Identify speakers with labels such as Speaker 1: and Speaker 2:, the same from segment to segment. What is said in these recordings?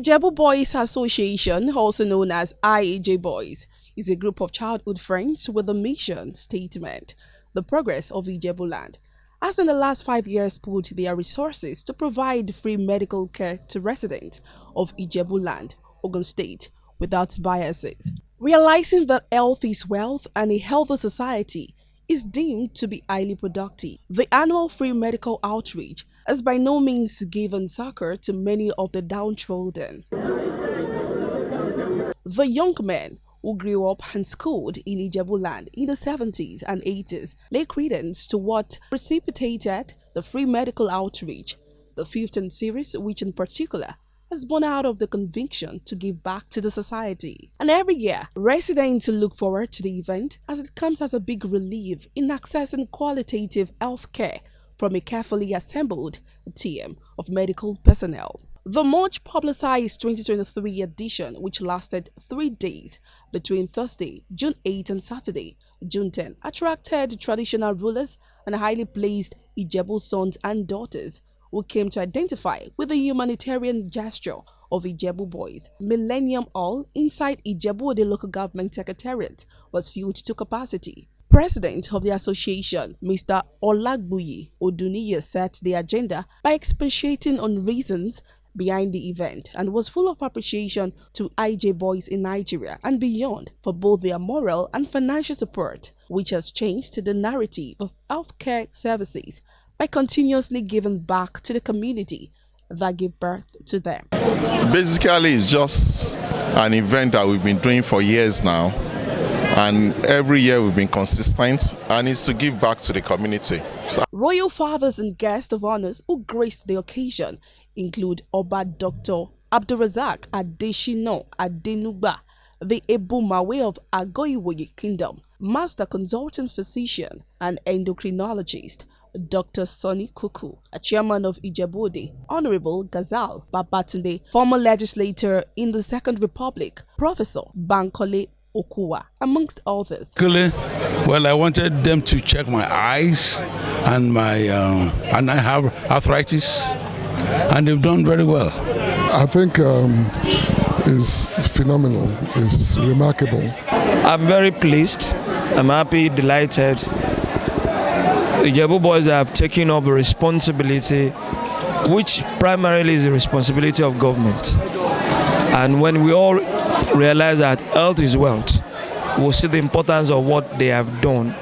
Speaker 1: Ijebu Boys Association, also known as Ijebu Boys, is a group of childhood friends with a mission statement: the progress of Ijebuland, has in the last 5 years put their resources to provide free medical care to residents of Ijebuland, Ogun State, without biases. Realizing that health is wealth and a healthy society is deemed to be highly productive, the annual free medical outreach has by no means given succor to many of the downtrodden. The young men who grew up and schooled in Ijebuland in the 70s and 80s lay credence to what precipitated the free medical outreach, the 15th series, which in particular has born out of the conviction to give back to the society. And every year, residents look forward to the event as it comes as a big relief in accessing qualitative health care from a carefully assembled team of medical personnel. The much publicized 2023 edition, which lasted 3 days between Thursday, June 8 and Saturday, June 10, attracted traditional rulers and highly placed Ijebu sons and daughters who came to identify with the humanitarian gesture of Ijebu Boys. Millennium Hall inside Ijebu Ode local government secretariat was filled to capacity. President of the association, Mr. Olagbuyi Oduniye, set the agenda by expatiating on reasons behind the event and was full of appreciation to Ijebu Boys in Nigeria and beyond for both their moral and financial support, which has changed the narrative of healthcare services by continuously giving back to the community that gave birth to them.
Speaker 2: Basically, it's just an event that we've been doing for years now, and every year we've been consistent, and it's to give back to the community.
Speaker 1: Royal fathers and guests of honors who graced the occasion include Oba Dr. Abdulrazak Adeshino Adenugba, the Ebumawe of Agoiwoye Kingdom, Master Consultant Physician and Endocrinologist, Dr. Sonny Kuku, a chairman of Ijebu Ode, Honorable Gazal Babatunde, former legislator in the Second Republic, Professor Bankole Okuwa, amongst others.
Speaker 3: Well, I wanted them to check my eyes and and I have arthritis, and they've done very well.
Speaker 4: I think it's phenomenal. It's remarkable.
Speaker 5: I'm very pleased. I'm happy, delighted. The Ijebu Boys have taken up a responsibility, which primarily is the responsibility of government. And when we all realize that health is wealth, we'll see the importance of what they have done.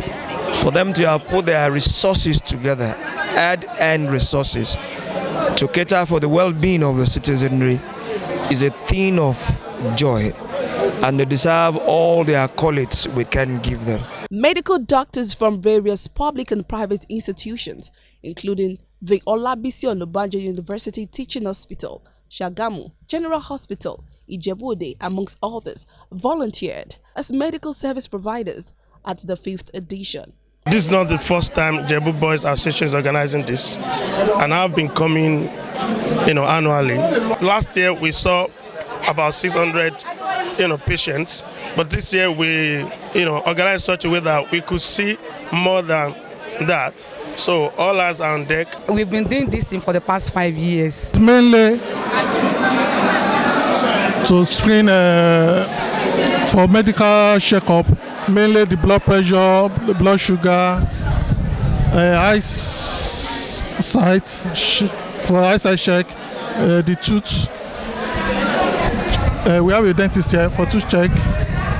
Speaker 5: For them to have put their resources together, add-end resources, to cater for the well-being of the citizenry is a thing of joy, and they deserve all the accolades we can give them.
Speaker 1: Medical doctors from various public and private institutions, including the Olabisi Onabanjo University Teaching Hospital, Shagamu General Hospital, Ijebu Ode, amongst others, volunteered as medical service providers at the 5th edition.
Speaker 6: This is not the first time Ijebu Boys Association is organizing this, and I've been coming, annually. Last year we saw about 600, patients, but this year we, organized such a way that we could see more than that. So all eyes are on deck.
Speaker 7: We've been doing this thing for the past 5 years.
Speaker 4: Mainly to screen for medical checkup, mainly the blood pressure, the blood sugar, eyesight, for eyesight check, the tooth. We have a dentist here for tooth check,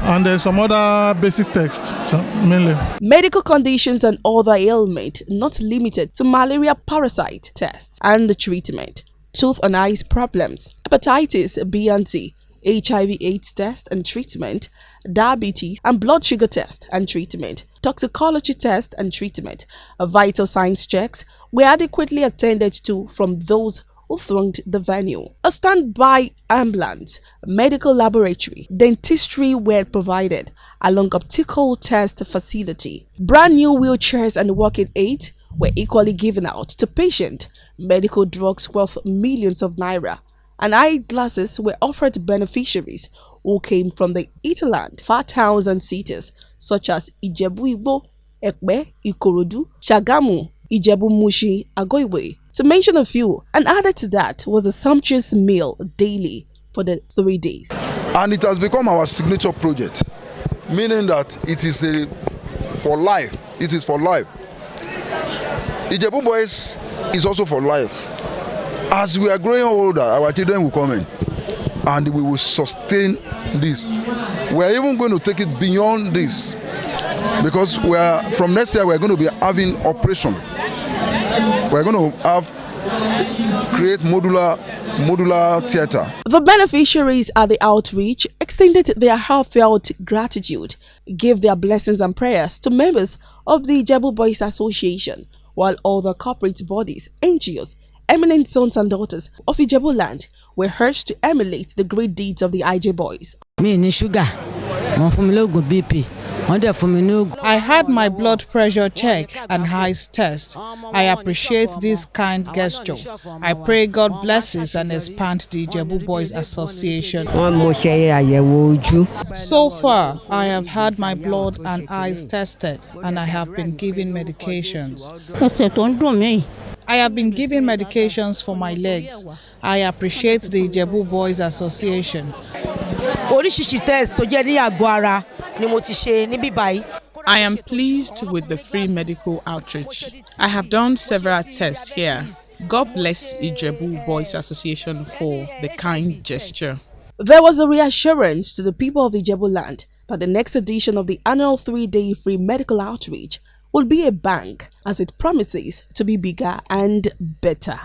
Speaker 4: and there's some other basic tests, mainly.
Speaker 1: Medical conditions and other ailments not limited to malaria parasite tests and the treatment, tooth and eyes problems, hepatitis B and C, HIV/AIDS test and treatment, diabetes and blood sugar test and treatment, toxicology test and treatment, vital signs checks were adequately attended to from those who thronged the venue. A standby ambulance, medical laboratory, dentistry were provided, along optical test facility. Brand new wheelchairs and walking aids were equally given out to patients. Medical drugs worth millions of naira and eyeglasses were offered to beneficiaries who came from the hinterland, far towns and cities such as Ijebu, Ekpe, Ikorodu, Shagamu, Ijebu Mushi, Agoiwe, to mention a few. And added to that was a sumptuous meal daily for the 3 days.
Speaker 8: And it has become our signature project, meaning that it is for life. It is for life. Ijebu Boys is also for life. As we are growing older, our children will come in and we will sustain this. We are even going to take it beyond this, because from next year we are going to be having operation. We are going to create modular theater.
Speaker 1: The beneficiaries at the outreach extended their heartfelt gratitude, gave their blessings and prayers to members of the Ijebu Boys Association, while other corporate bodies, NGOs, eminent sons and daughters of Ijebuland were urged to emulate the great deeds of the Ijebu Boys.
Speaker 9: Me ni sugar, BP.
Speaker 7: I had my blood pressure check and highs test. I appreciate this kind gesture. I pray God blesses and expand the Ijebu Boys Association. So far, I have had my blood and eyes tested and I have been given medications. I have been given medications for my legs. I appreciate the Ijebu Boys Association.
Speaker 10: I am pleased with the free medical outreach. I have done several tests here. God bless Ijebu Boys Association for the kind gesture.
Speaker 1: There was a reassurance to the people of Ijebuland that the next edition of the annual 3-day free medical outreach will be a bang, as it promises to be bigger and better.